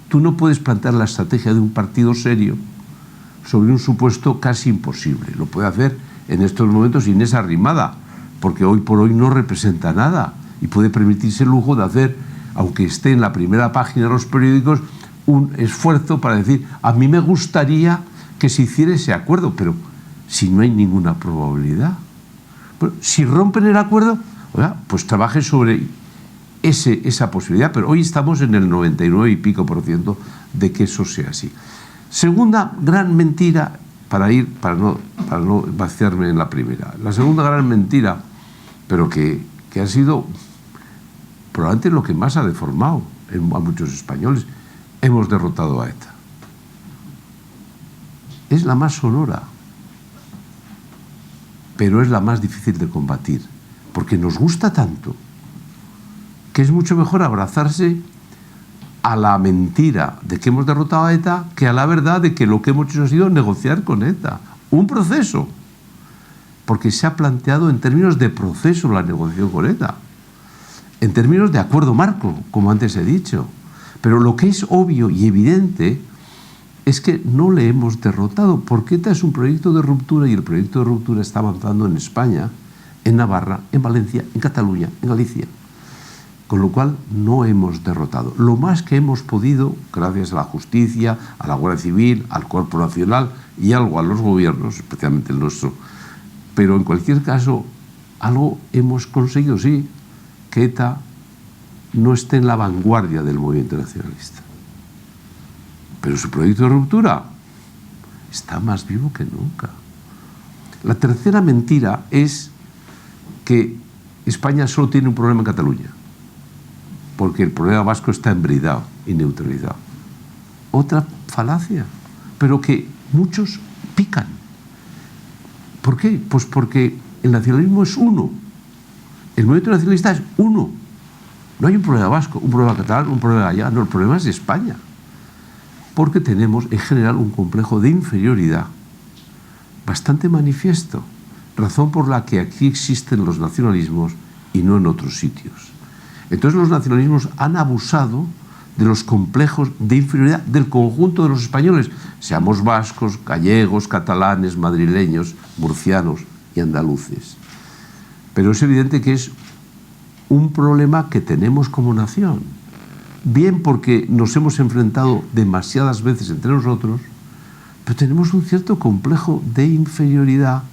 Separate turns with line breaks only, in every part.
tú no puedes plantear la estrategia de un partido serio sobre un supuesto casi imposible. Lo puede hacer en estos momentos Inés Arrimada, porque hoy por hoy no representa nada y puede permitirse el lujo de hacer, aunque esté en la primera página de los periódicos, un esfuerzo para decir, a mí me gustaría que se hiciera ese acuerdo, pero si no hay ninguna probabilidad. Pero si rompen el acuerdo, oiga, pues trabaje sobre esa posibilidad, pero hoy estamos en el 99 y pico % de que eso sea así. Segunda gran mentira, para no vaciarme en la primera. La segunda gran mentira, pero que ha sido probablemente lo que más ha deformado a muchos españoles: hemos derrotado a ETA. Es la más sonora, pero es la más difícil de combatir, porque nos gusta tanto que es mucho mejor abrazarse a la mentira de que hemos derrotado a ETA que a la verdad de que lo que hemos hecho ha sido negociar con ETA. Un proceso, porque se ha planteado en términos de proceso la negociación con ETA, en términos de acuerdo marco, como antes he dicho. Pero lo que es obvio y evidente es que no le hemos derrotado, porque ETA es un proyecto de ruptura y el proyecto de ruptura está avanzando en España, en Navarra, en Valencia, en Cataluña, en Galicia. Con lo cual no hemos derrotado. Lo más que hemos podido, gracias a la justicia, a la Guardia Civil, al Cuerpo Nacional y algo a los gobiernos, especialmente el nuestro. Pero en cualquier caso, algo hemos conseguido, sí, que ETA no esté en la vanguardia del movimiento nacionalista. Pero su proyecto de ruptura está más vivo que nunca. La tercera mentira es que España solo tiene un problema en Cataluña, porque el problema vasco está embridado y neutralizado. Otra falacia, pero que muchos pican. ¿Por qué? Pues porque el nacionalismo es uno. El movimiento nacionalista es uno. No hay un problema vasco, un problema catalán, un problema allá. No, el problema es de España. Porque tenemos en general un complejo de inferioridad bastante manifiesto, razón por la que aquí existen los nacionalismos y no en otros sitios. Entonces los nacionalismos han abusado de los complejos de inferioridad del conjunto de los españoles, seamos vascos, gallegos, catalanes, madrileños, murcianos y andaluces. Pero es evidente que es un problema que tenemos como nación, bien porque nos hemos enfrentado demasiadas veces entre nosotros, pero tenemos un cierto complejo de inferioridad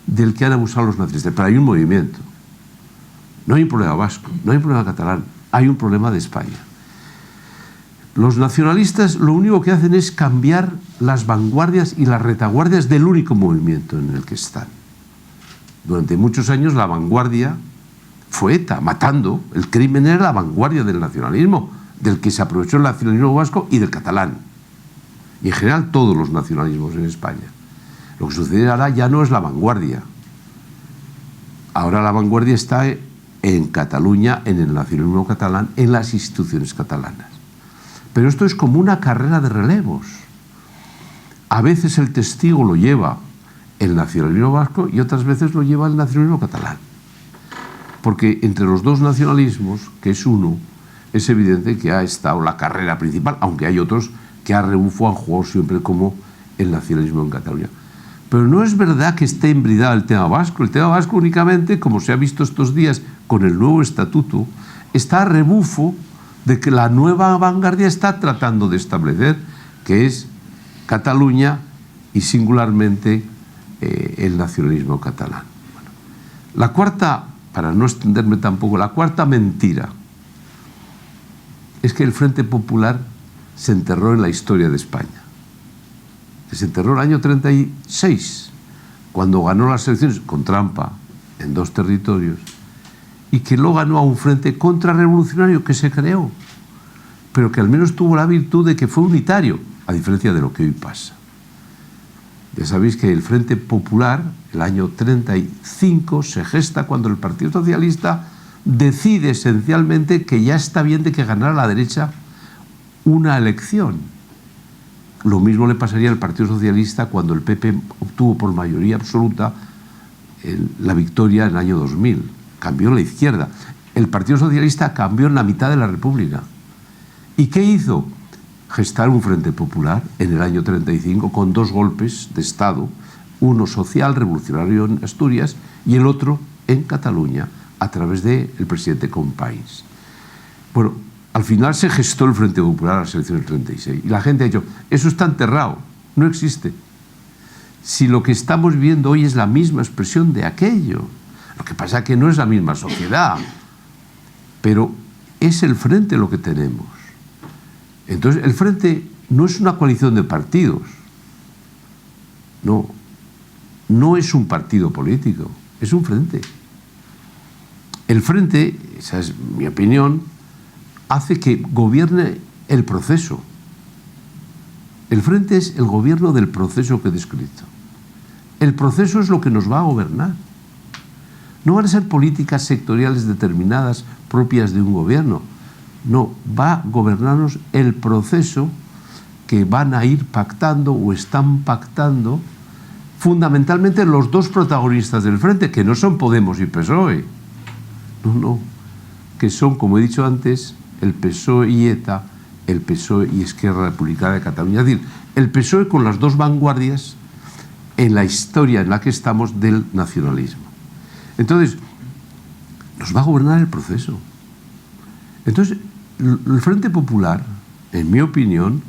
del que han abusado los nacionalistas. Pero hay un movimiento. No hay un problema vasco, no hay un problema catalán, hay un problema de España. Los nacionalistas lo único que hacen es cambiar las vanguardias y las retaguardias del único movimiento en el que están. Durante muchos años la vanguardia fue ETA, matando. El crimen era la vanguardia del nacionalismo, del que se aprovechó el nacionalismo vasco y del catalán. Y en general todos los nacionalismos en España. Lo que sucede ahora ya no es la vanguardia. Ahora la vanguardia está en Cataluña, en el nacionalismo catalán, en las instituciones catalanas. Pero esto es como una carrera de relevos. A veces el testigo lo lleva el nacionalismo vasco y otras veces lo lleva el nacionalismo catalán. Porque entre los dos nacionalismos, que es uno, es evidente que ha estado la carrera principal, aunque hay otros que a rebufo han jugado siempre como el nacionalismo en Cataluña. Pero no es verdad que esté embridado el tema vasco. El tema vasco únicamente, como se ha visto estos días con el nuevo estatuto, está a rebufo de que la nueva vanguardia está tratando de establecer, que es Cataluña y singularmente el nacionalismo catalán. Bueno, la cuarta, para no extenderme tampoco, la cuarta mentira es que el Frente Popular se enterró en la historia de España. Se enterró en el año 36, cuando ganó las elecciones con trampa en 2 territorios, y que lo ganó a un frente contrarrevolucionario que se creó, pero que al menos tuvo la virtud de que fue unitario, a diferencia de lo que hoy pasa. Ya sabéis que el Frente Popular, el año 35, se gesta cuando el Partido Socialista decide esencialmente que ya está bien de que ganara la derecha una elección. Lo mismo le pasaría al Partido Socialista cuando el PP obtuvo por mayoría absoluta la victoria en el año 2000. Cambió la izquierda. El Partido Socialista cambió en la mitad de la República. ¿Y qué hizo? gestar un frente popular en el año 35 con 2 golpes de Estado, uno social, revolucionario en Asturias, y el otro en Cataluña, a través del presidente Companys. Bueno, al final se gestó el Frente Popular a las elecciones del 36 y la gente ha dicho, eso está enterrado, no existe. Si lo que estamos viendo hoy es la misma expresión de aquello, lo que pasa es que no es la misma sociedad, pero es el Frente lo que tenemos. Entonces, el Frente no es una coalición de partidos, no es un partido político, es un Frente. El Frente, esa es mi opinión, hace que gobierne el proceso. El Frente es el gobierno del proceso que he descrito. El proceso es lo que nos va a gobernar. No van a ser políticas sectoriales determinadas propias de un gobierno. No, va a gobernarnos el proceso que van a ir pactando o están pactando fundamentalmente los 2 protagonistas del Frente, que no son Podemos y PSOE. No, que son, como he dicho antes, el PSOE y ETA, el PSOE y Esquerra Republicana de Cataluña. Es decir, el PSOE con las 2 vanguardias en la historia en la que estamos del nacionalismo. Entonces, nos va a gobernar el proceso. Entonces, el Frente Popular, en mi opinión,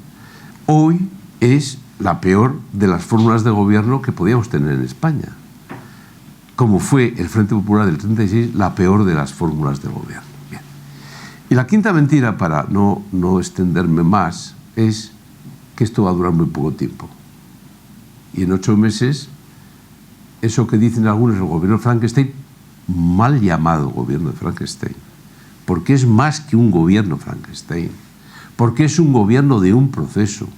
hoy es la peor de las fórmulas de gobierno que podíamos tener en España. Como fue el Frente Popular del 36 la peor de las fórmulas de gobierno. Bien. Y la quinta mentira, para no extenderme más, es que esto va a durar muy poco tiempo. Y en 8 meses, eso que dicen algunos, el gobierno de Frankenstein, mal llamado gobierno de Frankenstein, porque es más que un gobierno Frankenstein, porque es un gobierno de un proceso.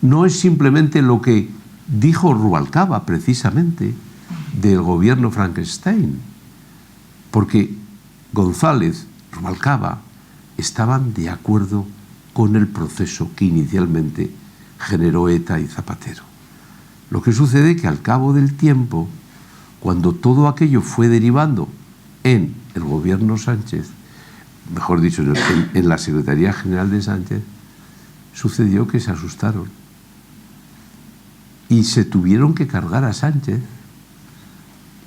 No es simplemente lo que dijo Rubalcaba, precisamente, del gobierno Frankenstein, porque González, Rubalcaba, estaban de acuerdo con el proceso que inicialmente generó ETA y Zapatero. Lo que sucede es que al cabo del tiempo, cuando todo aquello fue derivando en el gobierno Sánchez, mejor dicho, en la Secretaría General de Sánchez, sucedió que se asustaron y se tuvieron que cargar a Sánchez,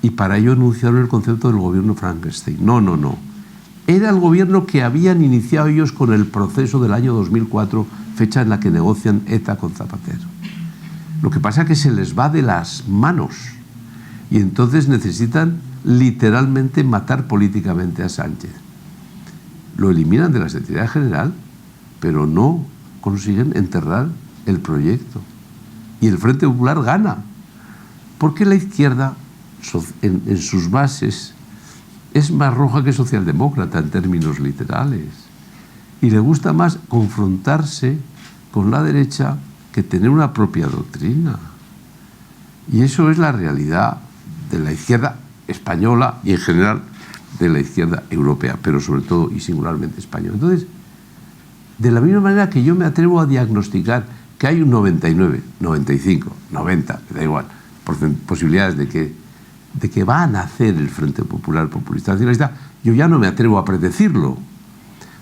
y para ello anunciaron el concepto del gobierno Frankenstein. No. Era el gobierno que habían iniciado ellos con el proceso del año 2004, fecha en la que negocian ETA con Zapatero. Lo que pasa es que se les va de las manos y entonces necesitan literalmente matar políticamente a Sánchez. Lo eliminan de la Secretaría General, pero no consiguen enterrar el proyecto. Y el Frente Popular gana, porque la izquierda, en sus bases, es más roja que socialdemócrata en términos literales. Y le gusta más confrontarse con la derecha que tener una propia doctrina. Y eso es la realidad de la izquierda española y en general de la izquierda europea, pero sobre todo y singularmente española. Entonces, de la misma manera que yo me atrevo a diagnosticar que hay un 99, 95, 90, me da igual, posibilidades de que va a nacer el Frente Popular Populista Nacionalista, yo ya no me atrevo a predecirlo,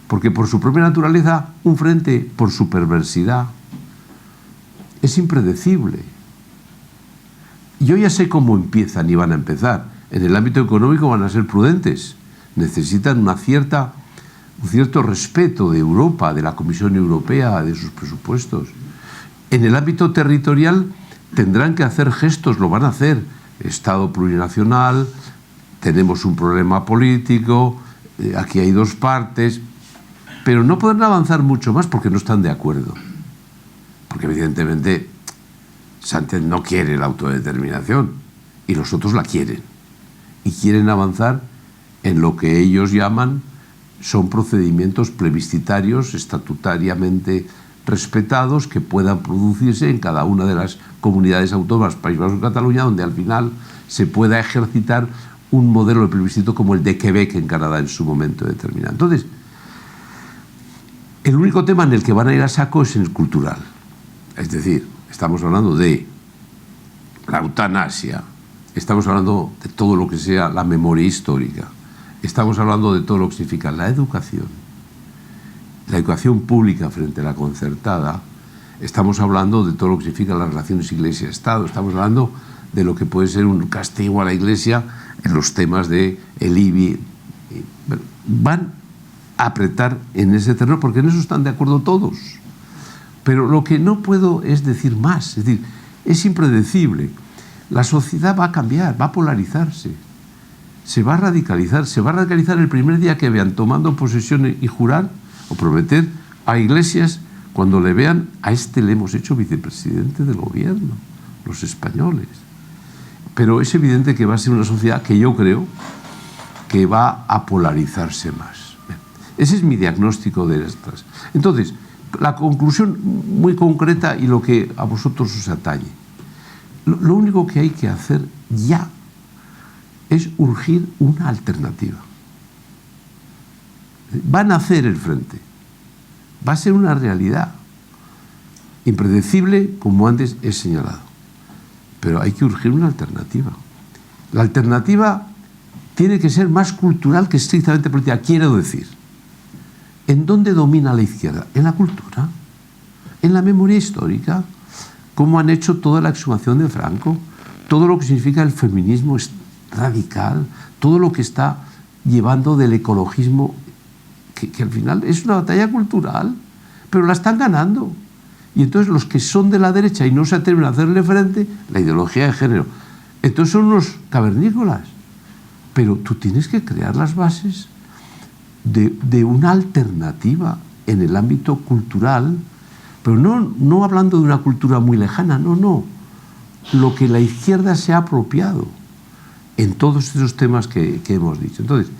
porque por su propia naturaleza, un frente, por su perversidad, es impredecible. Yo ya sé cómo empiezan y van a empezar. En el ámbito económico van a ser prudentes, necesitan un cierto respeto de Europa, de la Comisión Europea, de sus presupuestos. En el ámbito territorial tendrán que hacer gestos, lo van a hacer. Estado plurinacional, tenemos un problema político, aquí hay 2 partes, pero no podrán avanzar mucho más porque no están de acuerdo. Porque evidentemente Sánchez no quiere la autodeterminación y los otros la quieren. Y quieren avanzar en lo que ellos llaman son procedimientos plebiscitarios estatutariamente respetados que puedan producirse en cada una de las comunidades autónomas, País Vasco y Cataluña, donde al final se pueda ejercitar un modelo de plebiscito como el de Quebec en Canadá en su momento determinado. Entonces, el único tema en el que van a ir a saco es en el cultural. Es decir, estamos hablando de la eutanasia, estamos hablando de todo lo que sea la memoria histórica, estamos hablando de todo lo que significa la educación. la educación pública frente a la concertada, estamos hablando de todo lo que significan las relaciones Iglesia-Estado, estamos hablando de lo que puede ser un castigo a la Iglesia en los temas del IBI. Van a apretar en ese terreno porque en eso están de acuerdo todos. Pero lo que no puedo es decir más, es decir, es impredecible. La sociedad va a cambiar, va a polarizarse, se va a radicalizar el primer día que vean tomando posesión y jurar o prometer a Iglesias cuando le vean a este le hemos hecho vicepresidente del gobierno, los españoles. Pero es evidente que va a ser una sociedad que yo creo que va a polarizarse más. Ese es mi diagnóstico de estas. Entonces, la conclusión muy concreta y lo que a vosotros os atañe. Lo único que hay que hacer ya es urgir una alternativa. Va a nacer el frente. Va a ser una realidad impredecible, como antes he señalado. Pero hay que urgir una alternativa. La alternativa tiene que ser más cultural que estrictamente política. Quiero decir, ¿en dónde domina la izquierda? En la cultura, en la memoria histórica, cómo han hecho toda la exhumación de Franco, todo lo que significa el feminismo radical, todo lo que está llevando del ecologismo, que al final es una batalla cultural, pero la están ganando. Y entonces los que son de la derecha y no se atreven a hacerle frente, la ideología de género, entonces son unos cavernícolas. Pero tú tienes que crear las bases de una alternativa en el ámbito cultural, pero no hablando de una cultura muy lejana, no. Lo que la izquierda se ha apropiado en todos esos temas que hemos dicho. Entonces,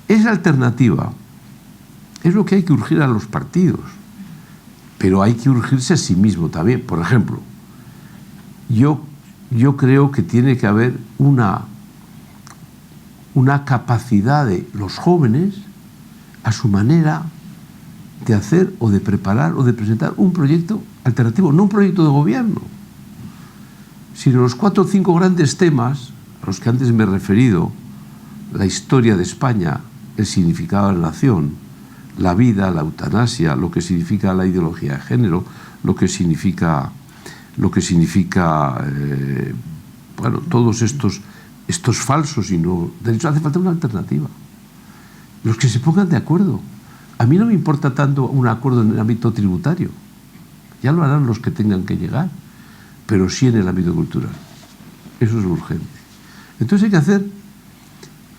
esa alternativa es lo que hay que urgir a los partidos, pero hay que urgirse a sí mismo también. Por ejemplo, yo creo que tiene que haber una capacidad de los jóvenes a su manera de hacer o de preparar o de presentar un proyecto alternativo, no un proyecto de gobierno, sino los 4 o 5 grandes temas a los que antes me he referido: la historia de España, el significado de la nación, la vida, la eutanasia, lo que significa la ideología de género, lo que significa bueno, todos estos falsos y no derechos. Hace falta una alternativa. Los que se pongan de acuerdo. A mí no me importa tanto un acuerdo en el ámbito tributario, ya lo harán los que tengan que llegar, pero sí en el ámbito cultural. Eso es lo urgente. Entonces hay que hacer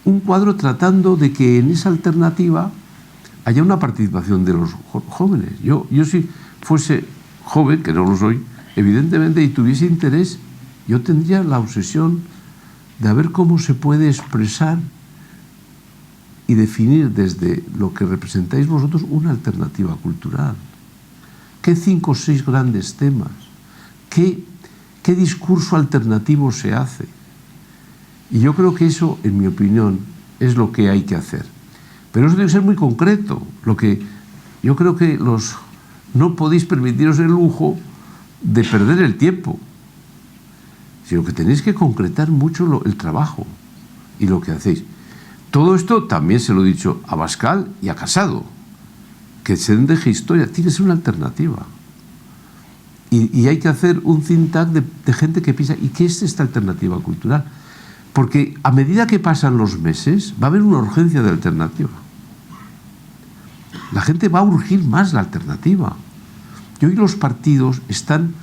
un cuadro tratando de que en esa alternativa haya una participación de los jóvenes. Yo si fuese joven, que no lo soy, evidentemente, y tuviese interés, yo tendría la obsesión de ver cómo se puede expresar y definir desde lo que representáis vosotros una alternativa cultural. ¿Qué 5 o 6 grandes temas? ¿Qué discurso alternativo se hace? Y yo creo que eso, en mi opinión, es lo que hay que hacer. Pero eso tiene que ser muy concreto. Lo que yo creo que no podéis permitiros el lujo de perder el tiempo, sino que tenéis que concretar mucho el trabajo y lo que hacéis. Todo esto también se lo he dicho a Abascal y a Casado, que se deje historia, tiene que ser una alternativa. Y hay que hacer un think tank de gente que piensa, ¿y qué es esta alternativa cultural? Porque a medida que pasan los meses va a haber una urgencia de alternativa. La gente va a urgir más la alternativa. Y hoy los partidos están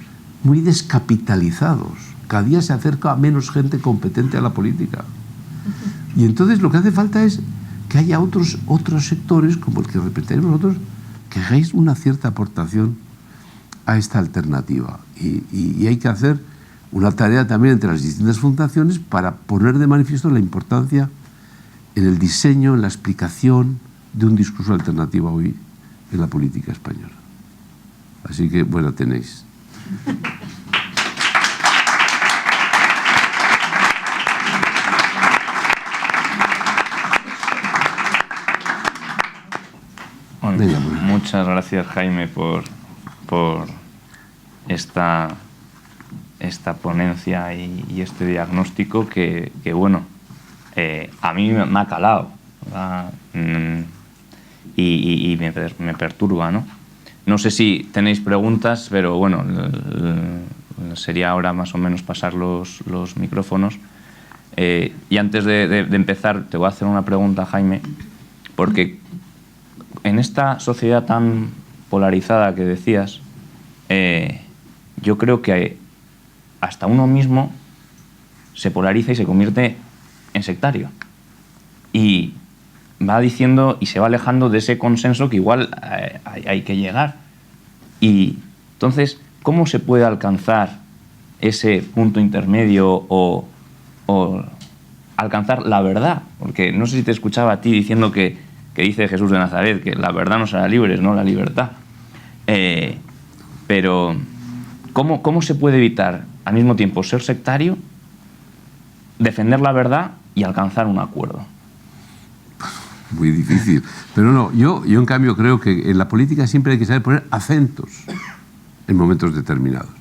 muy descapitalizados. Cada día se acerca a menos gente competente a la política. Y entonces lo que hace falta es que haya otros sectores, como el que representáis vosotros, que hagáis una cierta aportación a esta alternativa. Y hay que hacer una tarea también entre las distintas fundaciones para poner de manifiesto la importancia en el diseño, en la explicación de un discurso alternativo hoy en la política española. Así que, bueno, tenéis.
Bueno, venga, muchas gracias, Jaime, por esta ponencia y este diagnóstico que bueno, a mí me ha calado, ¿verdad? y me perturba, ¿no? No sé si tenéis preguntas, pero bueno, sería ahora más o menos pasar los micrófonos. Y antes de empezar, te voy a hacer una pregunta, Jaime, porque en esta sociedad tan polarizada que decías, yo creo que hasta uno mismo se polariza y se convierte en sectario. Y va diciendo y se va alejando de ese consenso que igual hay que llegar. Y entonces, ¿cómo se puede alcanzar ese punto intermedio o alcanzar la verdad? Porque no sé si te escuchaba a ti diciendo que dice Jesús de Nazaret, que la verdad nos hará libres, no la libertad. Pero, ¿cómo se puede evitar al mismo tiempo ser sectario, defender la verdad y alcanzar un acuerdo?
Muy difícil. Pero no, yo en cambio creo que en la política siempre hay que saber poner acentos en momentos determinados.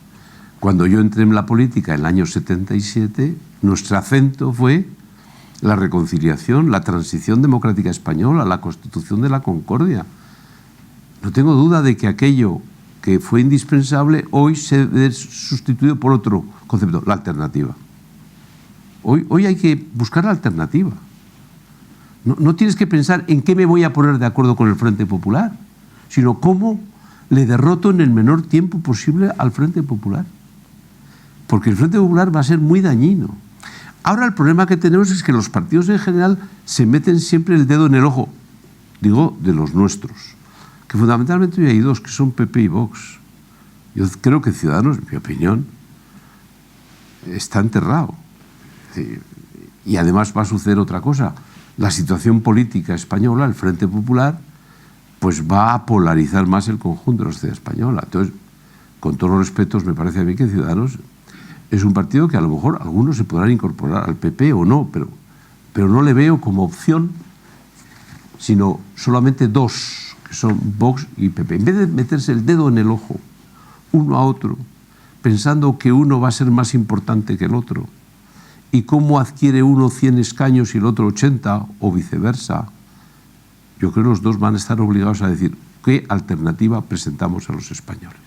Cuando yo entré en la política en el año 77, nuestro acento fue la reconciliación, la transición democrática española, la constitución de la concordia. No tengo duda de que aquello que fue indispensable hoy se ve sustituido por otro concepto, la alternativa. Hoy hay que buscar la alternativa. No tienes que pensar en qué me voy a poner de acuerdo con el Frente Popular, sino cómo le derroto en el menor tiempo posible al Frente Popular. Porque el Frente Popular va a ser muy dañino. Ahora el problema que tenemos es que los partidos en general se meten siempre el dedo en el ojo, digo, de los nuestros, que fundamentalmente hoy hay dos, que son PP y Vox. Yo creo que Ciudadanos, en mi opinión, está enterrado. Y además va a suceder otra cosa. La situación política española, el Frente Popular, pues va a polarizar más el conjunto de la sociedad española. Entonces, con todos los respetos, me parece a mí que Ciudadanos es un partido que a lo mejor algunos se podrán incorporar al PP o no, pero no le veo como opción, sino solamente dos, que son Vox y PP. En vez de meterse el dedo en el ojo, uno a otro, pensando que uno va a ser más importante que el otro, y cómo adquiere uno 100 escaños y el otro 80, o viceversa, yo creo que los dos van a estar obligados a decir qué alternativa presentamos a los españoles.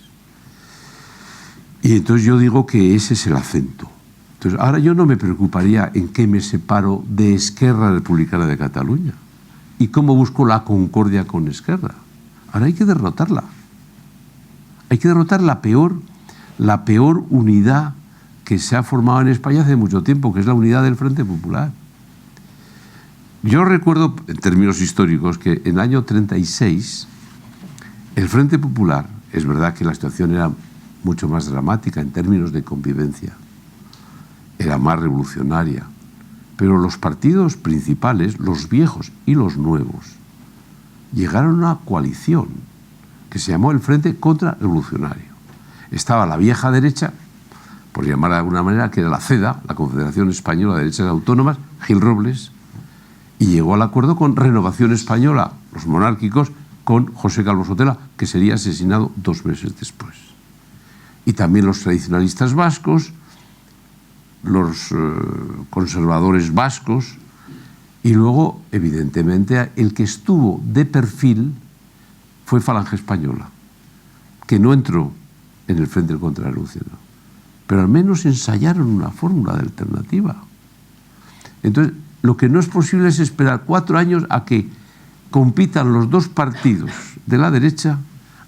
Y entonces yo digo que ese es el acento. Entonces, ahora yo no me preocuparía en qué me separo de Esquerra Republicana de Cataluña y cómo busco la concordia con Esquerra. Ahora hay que derrotarla. Hay que derrotar la peor unidad que se ha formado en España hace mucho tiempo, que es la unidad del Frente Popular. Yo recuerdo, en términos históricos, que en el año 36 el Frente Popular, es verdad que la situación era mucho más dramática en términos de convivencia, era más revolucionaria, pero los partidos principales, los viejos y los nuevos, llegaron a una coalición que se llamó el Frente Contrarrevolucionario. Estaba la vieja derecha, por llamarla de alguna manera, que era la CEDA, la Confederación Española de Derechas Autónomas, Gil Robles, y llegó al acuerdo con Renovación Española, los monárquicos, con José Calvo Sotela, que sería asesinado 2 meses después. Y también los tradicionalistas vascos, los conservadores vascos, y luego, evidentemente, el que estuvo de perfil fue Falange Española, que no entró en el Frente Contrarrevolucionario, pero al menos ensayaron una fórmula de alternativa. Entonces, lo que no es posible es esperar 4 años a que compitan los dos partidos de la derecha,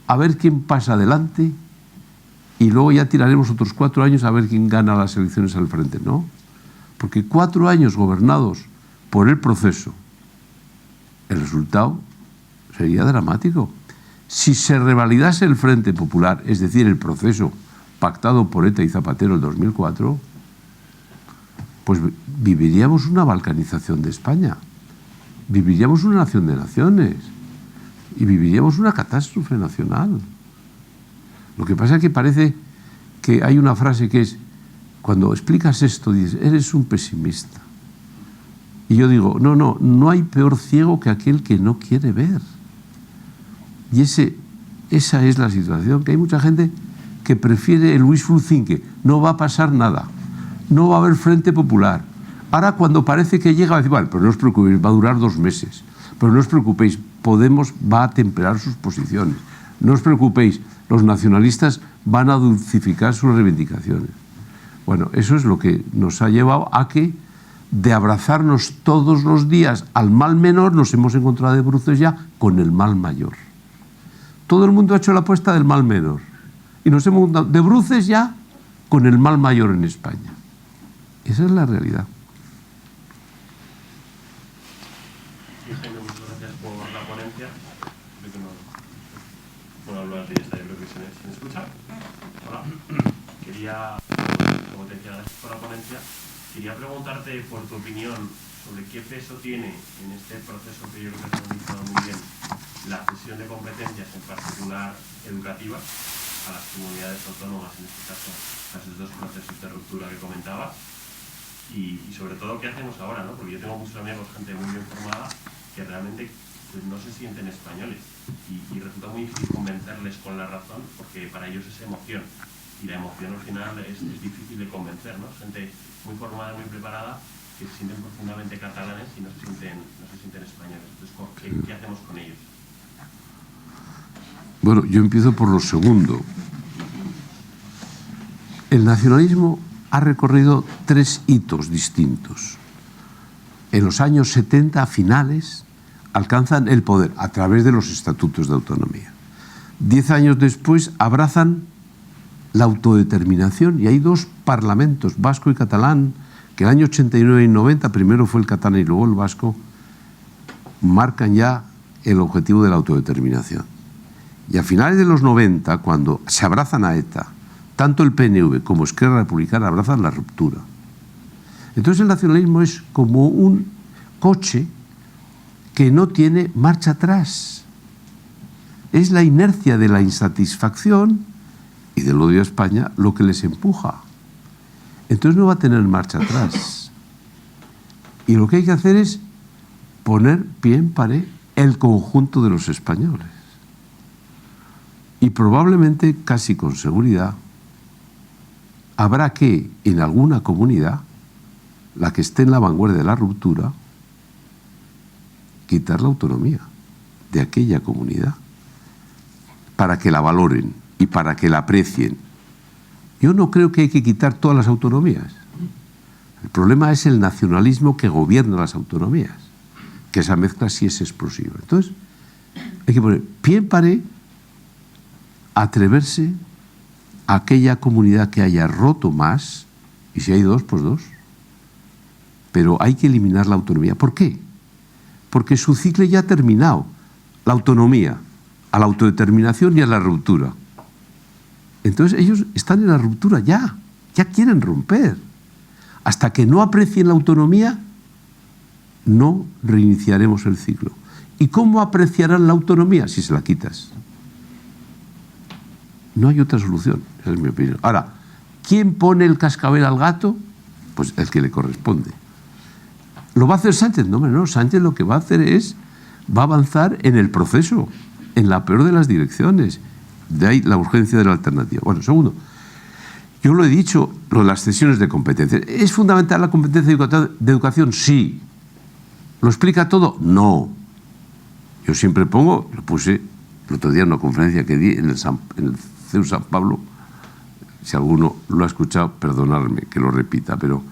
a ver quién pasa adelante, y luego ya tiraremos otros 4 años a ver quién gana las elecciones al frente, ¿no? Porque 4 años gobernados por el proceso, el resultado sería dramático. Si se revalidase el Frente Popular, es decir, el proceso pactado por ETA y Zapatero en 2004, pues viviríamos una balcanización de España, viviríamos una nación de naciones y viviríamos una catástrofe nacional. Lo que pasa es que parece que hay una frase que es, cuando explicas esto, dices, eres un pesimista. Y yo digo, no hay peor ciego que aquel que no quiere ver. Y esa es la situación, que hay mucha gente que prefiere el wishful thinking. No va a pasar nada, no va a haber Frente Popular. Ahora cuando parece que llega, va a decir, vale, pero no os preocupéis, va a durar 2 meses. Pero no os preocupéis, Podemos va a temperar sus posiciones. No os preocupéis, los nacionalistas van a dulcificar sus reivindicaciones. Bueno, eso es lo que nos ha llevado a que, de abrazarnos todos los días al mal menor, nos hemos encontrado de bruces ya con el mal mayor. Todo el mundo ha hecho la apuesta del mal menor y nos hemos encontrado de bruces ya con el mal mayor en España. Esa es la realidad.
Jaime, muchas gracias por la ponencia. Creo que no puedo hablar de esta, yo creo que se me escucha. Hola. Quería, como te decía, gracias por la ponencia. Quería preguntarte por tu opinión sobre qué peso tiene en este proceso que yo creo que has analizado muy bien la cesión de competencias, en particular educativas, a las comunidades autónomas, en este caso a esos dos procesos de ruptura que comentabas. Y sobre todo, ¿qué hacemos ahora? ¿No? Porque yo tengo muchos amigos, gente muy bien formada, que realmente pues, no se sienten españoles y resulta muy difícil convencerles con la razón, porque para ellos es emoción y la emoción al final es difícil de convencer, ¿no? Gente muy formada, muy preparada, que se sienten profundamente catalanes y no se sienten españoles. Entonces, ¿qué hacemos con ellos?
Bueno, yo empiezo por lo segundo. El nacionalismo ha recorrido 3 hitos distintos. En los años 70, a finales, alcanzan el poder a través de los estatutos de autonomía. 10 años después abrazan la autodeterminación y hay 2 parlamentos, vasco y catalán, que el año 89 y 90, primero fue el catalán y luego el vasco, marcan ya el objetivo de la autodeterminación. Y a finales de los 90, cuando se abrazan a ETA, tanto el PNV como Esquerra Republicana abrazan la ruptura. Entonces el nacionalismo es como un coche que no tiene marcha atrás. Es la inercia de la insatisfacción y del odio a España lo que les empuja. Entonces no va a tener marcha atrás. Y lo que hay que hacer es poner pie en pared el conjunto de los españoles. Y probablemente, casi con seguridad, habrá que, en alguna comunidad, la que esté en la vanguardia de la ruptura, quitar la autonomía de aquella comunidad para que la valoren y para que la aprecien. Yo no creo que hay que quitar todas las autonomías. El problema es el nacionalismo que gobierna las autonomías, que esa mezcla sí es explosiva. Entonces, hay que poner pie en pared, atreverse a aquella comunidad que haya roto más, y si hay 2, pues 2. Pero hay que eliminar la autonomía. ¿Por qué? Porque su ciclo ya ha terminado. La autonomía, a la autodeterminación y a la ruptura. Entonces ellos están en la ruptura ya quieren romper. Hasta que no aprecien la autonomía, no reiniciaremos el ciclo. ¿Y cómo apreciarán la autonomía si se la quitas? No hay otra solución, esa es mi opinión. Ahora, ¿quién pone el cascabel al gato? Pues el que le corresponde. ¿Lo va a hacer Sánchez? No, Sánchez lo que va a hacer va a avanzar en el proceso, en la peor de las direcciones. De ahí la urgencia de la alternativa. Bueno, segundo, yo lo he dicho, lo de las cesiones de competencias. ¿Es fundamental la competencia de educación? Sí. ¿Lo explica todo? No. Yo siempre lo puse el otro día en una conferencia que di en el CEU San Pablo. Si alguno lo ha escuchado, perdonadme que lo repita, pero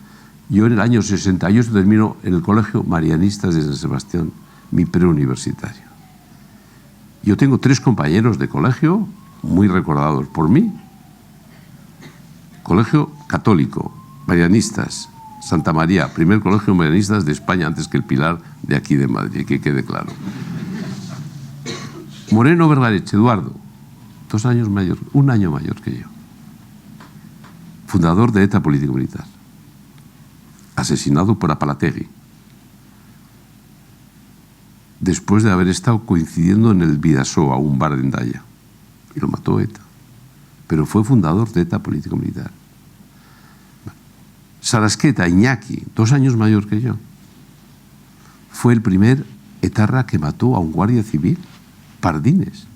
yo en el año 68 termino en el Colegio Marianistas de San Sebastián, mi preuniversitario. Yo tengo 3 compañeros de colegio muy recordados por mí. Colegio Católico, Marianistas, Santa María, primer colegio marianistas de España antes que el Pilar de aquí de Madrid, que quede claro. Moreno Vergareche, Eduardo, 2 años mayor, 1 año mayor que yo. Fundador de ETA político-militar. Asesinado por Apalategui. Después de haber estado coincidiendo en el Vidasoa, un bar de Hendaya. Y lo mató ETA. Pero fue fundador de ETA político-militar. Sarasqueta, Iñaki, 2 años mayor que yo. Fue el primer etarra que mató a un guardia civil, Pardines,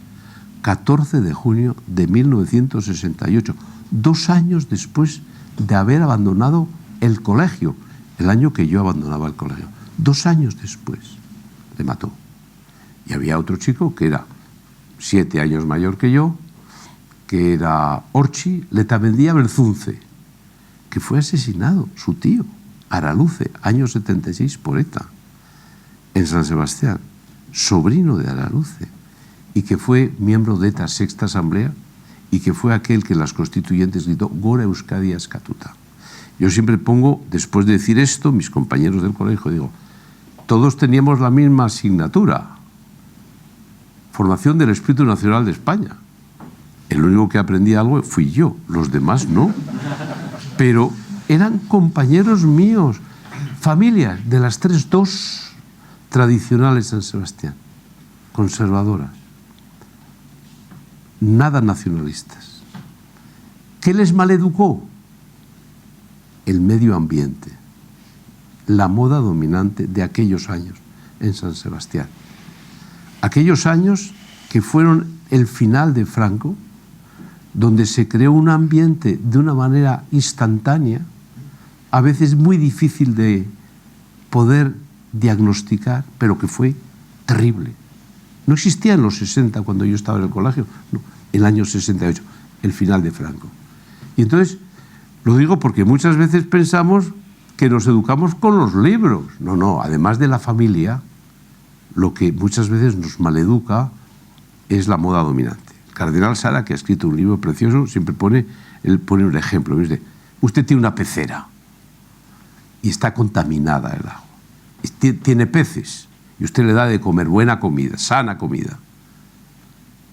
14 de junio de 1968, 2 años después de haber abandonado el colegio, el año que yo abandonaba el colegio. 2 años después le mató. Y había otro chico que era 7 años mayor que yo, que era Orchi Letamendia Berzunce, que fue asesinado, su tío, Araluce, año 76, por ETA, en San Sebastián, sobrino de Araluce, y que fue miembro de ETA Sexta Asamblea, y que fue aquel que en las constituyentes gritó Gora Euskadi Askatuta. Yo siempre pongo, después de decir esto, mis compañeros del colegio, digo, todos teníamos la misma asignatura, formación del espíritu nacional de España. El único que aprendía algo fui yo, los demás no. Pero eran compañeros míos, familias de las 2 tradicionales San Sebastián, conservadoras, nada nacionalistas. ¿Qué les maleducó? El medio ambiente, la moda dominante de aquellos años en San Sebastián. Aquellos años que fueron el final de Franco, donde se creó un ambiente de una manera instantánea, a veces muy difícil de poder diagnosticar, pero que fue terrible. No existía en los 60 cuando yo estaba en el colegio, no, en el año 68, el final de Franco. Y entonces, lo digo porque muchas veces pensamos que nos educamos con los libros. No, no, además de la familia, lo que muchas veces nos maleduca es la moda dominante. El cardenal Sara, que ha escrito un libro precioso, siempre pone un ejemplo. Dice, usted tiene una pecera y está contaminada el agua. Tiene peces y usted le da de comer buena comida, sana comida,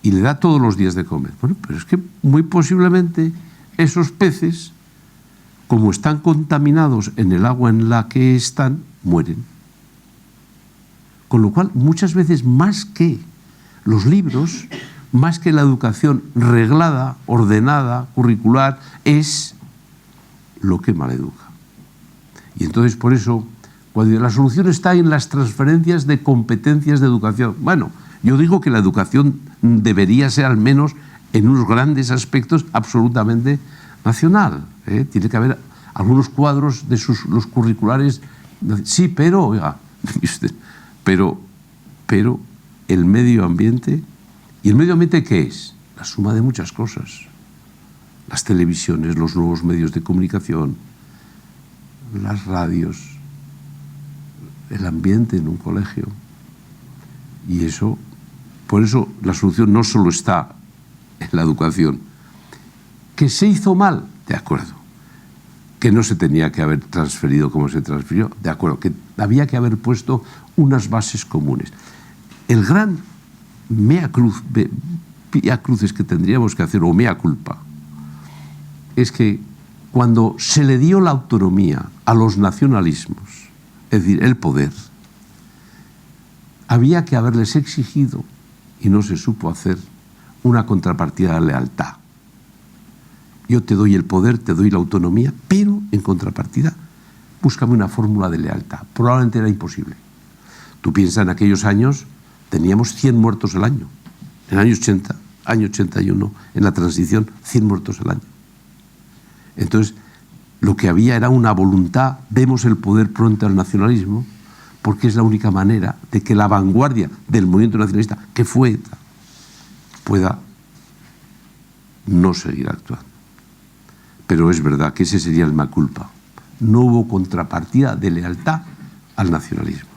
y le da todos los días de comer. Bueno, pero es que muy posiblemente esos peces, como están contaminados en el agua en la que están, mueren. Con lo cual, muchas veces, más que los libros, más que la educación reglada, ordenada, curricular, es lo que maleduca. Y entonces, por eso, cuando la solución está en las transferencias de competencias de educación. Bueno, yo digo que la educación debería ser, al menos en unos grandes aspectos, absolutamente nacional. Tiene que haber algunos cuadros de los curriculares. Sí, pero, oiga, pero el medio ambiente. ¿Y el medio ambiente qué es? La suma de muchas cosas. Las televisiones, los nuevos medios de comunicación, las radios, el ambiente en un colegio. Y eso, por eso la solución no solo está en la educación. ¿Que se hizo mal? De acuerdo. Que no se tenía que haber transferido como se transfirió, de acuerdo, que había que haber puesto unas bases comunes. El gran mea cruces que tendríamos que hacer, o mea culpa, es que cuando se le dio la autonomía a los nacionalismos, es decir, el poder, había que haberles exigido, y no se supo hacer, una contrapartida de lealtad. Yo te doy el poder, te doy la autonomía, pero en contrapartida, búscame una fórmula de lealtad. Probablemente era imposible. Tú piensas, en aquellos años, teníamos 100 muertos al año. En el año 80, año 81, en la transición, 100 muertos al año. Entonces, lo que había era una voluntad, demos el poder pronto al nacionalismo, porque es la única manera de que la vanguardia del movimiento nacionalista, que fue ETA, pueda no seguir actuando. Pero es verdad que ese sería el mea culpa. No hubo contrapartida de lealtad al nacionalismo.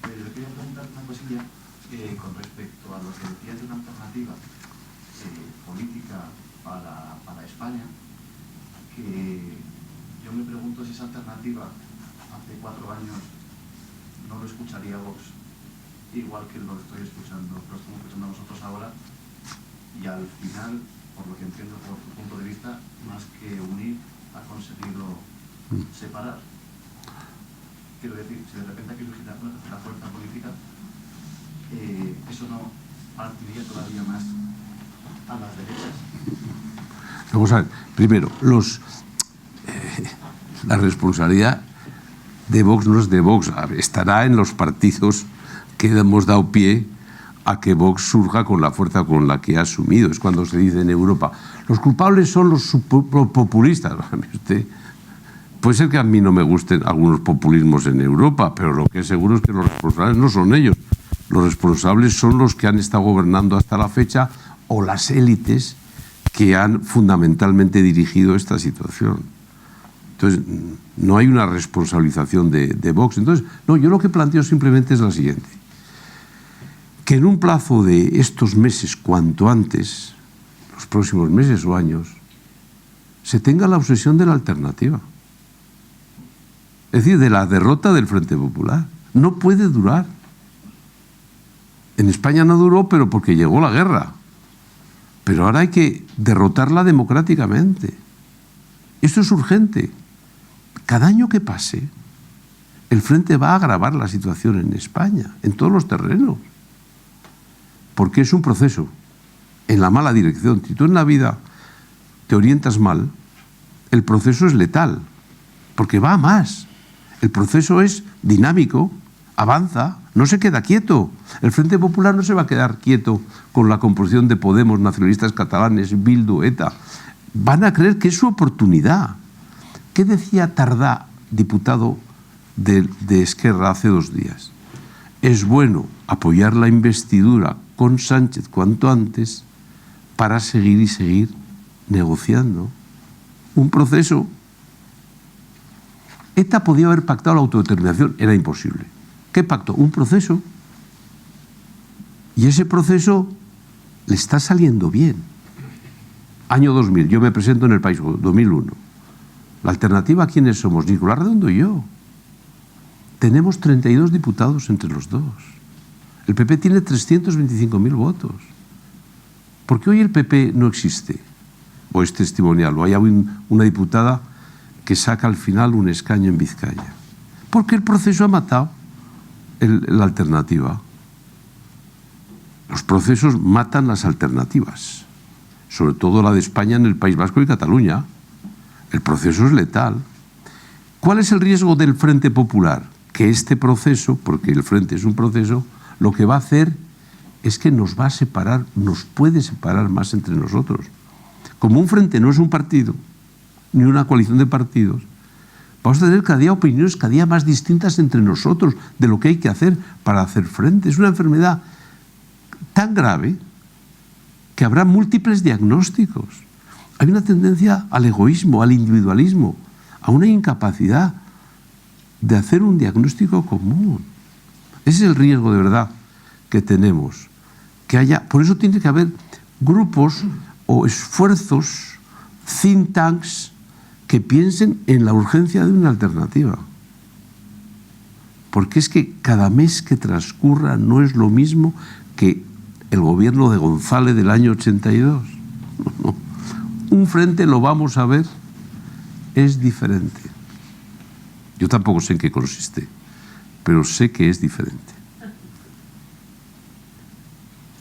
Le quería preguntar una cosilla con respecto a lo que decías de una alternativa política para España, que yo me pregunto si esa alternativa hace 4 años no lo escucharía Vox igual que lo estamos escuchando nosotros ahora, y al final, por lo que entiendo por tu punto de vista, más que unir, ha conseguido separar. Quiero decir, si de repente aquí surgiera una tercera fuerza política, eso no partiría todavía más a las derechas.
Vamos a ver, primero, la responsabilidad de Vox no es de Vox, estará en los partidos que hemos dado pie a que Vox surja con la fuerza con la que ha asumido. Es cuando se dice en Europa, los culpables son los populistas. Puede ser que a mí no me gusten algunos populismos en Europa, pero lo que es seguro es que los responsables no son ellos. Los responsables son los que han estado gobernando hasta la fecha o las élites que han fundamentalmente dirigido esta situación. Entonces, no hay una responsabilización de Vox. Entonces, no, yo lo que planteo simplemente es la siguiente. Que en un plazo de estos meses, cuanto antes, los próximos meses o años, se tenga la obsesión de la alternativa. Es decir, de la derrota del Frente Popular. No puede durar. En España no duró, pero porque llegó la guerra. Pero ahora hay que derrotarla democráticamente. Esto es urgente. Cada año que pase, el Frente va a agravar la situación en España, en todos los terrenos. Porque es un proceso en la mala dirección. Si tú en la vida te orientas mal, el proceso es letal, porque va a más. El proceso es dinámico, avanza, no se queda quieto. El Frente Popular no se va a quedar quieto con la composición de Podemos, nacionalistas catalanes, Bildu, ETA. Van a creer que es su oportunidad. ¿Qué decía Tardá, diputado de Esquerra, hace 2 días? Es bueno apoyar la investidura con Sánchez cuanto antes para seguir y seguir negociando un proceso. ETA podía haber pactado la autodeterminación, era imposible. ¿Qué pactó? Un proceso. Y ese proceso le está saliendo bien. Año 2000, yo me presento en El País, 2001. La alternativa, ¿quiénes somos? Nicolás Redondo y yo. Tenemos 32 diputados entre los dos. El PP tiene 325.000 votos. ¿Por qué hoy el PP no existe? O es testimonial, o hay una diputada que saca al final un escaño en Vizcaya. Porque el proceso ha matado la alternativa. Los procesos matan las alternativas, sobre todo la de España en el País Vasco y Cataluña. El proceso es letal. ¿Cuál es el riesgo del Frente Popular? Que este proceso, porque el Frente es un proceso, lo que va a hacer es que nos va a separar, nos puede separar más entre nosotros. Como un Frente no es un partido, ni una coalición de partidos, vamos a tener cada día opiniones cada día más distintas entre nosotros de lo que hay que hacer para hacer frente. Es una enfermedad tan grave que habrá múltiples diagnósticos. Hay una tendencia al egoísmo, al individualismo, a una incapacidad de hacer un diagnóstico común. Ese es el riesgo de verdad que tenemos. Que haya, por eso tiene que haber grupos o esfuerzos, think tanks, que piensen en la urgencia de una alternativa. Porque es que cada mes que transcurra no es lo mismo que el gobierno de González del año 82. No. Un Frente, lo vamos a ver, es diferente. Yo tampoco sé en qué consiste, pero sé que es diferente.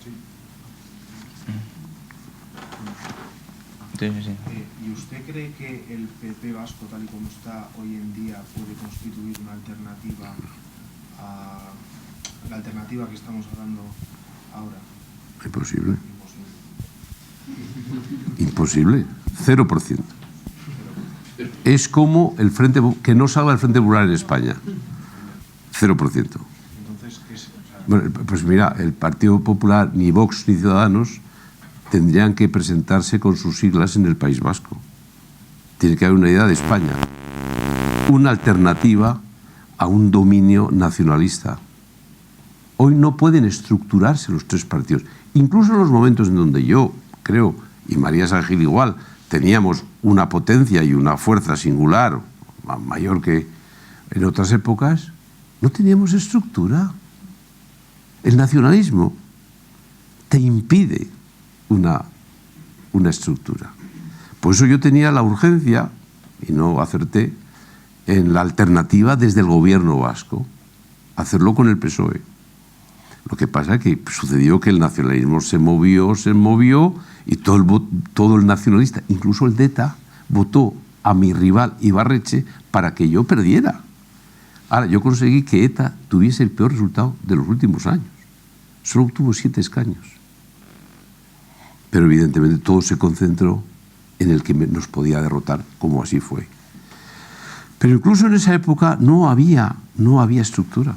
Sí.
¿Y usted cree que el PP vasco, tal y como está hoy en día, puede constituir una alternativa a la alternativa que estamos hablando ahora?
Imposible. Imposible. 0%. Es como el Frente, que no salga el Frente Popular en España. 0%.
Entonces, ¿qué es?
Bueno, pues mira, el Partido Popular, ni Vox ni Ciudadanos, tendrían que presentarse con sus siglas en el País Vasco. Tiene que haber una idea de España. Una alternativa a un dominio nacionalista. Hoy no pueden estructurarse los 3 partidos. Incluso en los momentos en donde yo creo, y María San Gil igual, teníamos una potencia y una fuerza singular, mayor que en otras épocas, no teníamos estructura. El nacionalismo te impide una estructura. Por eso yo tenía la urgencia, y no acerté, en la alternativa desde el gobierno vasco, hacerlo con el PSOE. Lo que pasa es que sucedió que el nacionalismo se movió y todo el nacionalista, incluso el de ETA, votó a mi rival Ibarretxe para que yo perdiera. Ahora, yo conseguí que ETA tuviese el peor resultado de los últimos años. solo obtuvo 7 escaños. Pero evidentemente todo se concentró en el que nos podía derrotar, como así fue. Pero incluso en esa época no había estructura.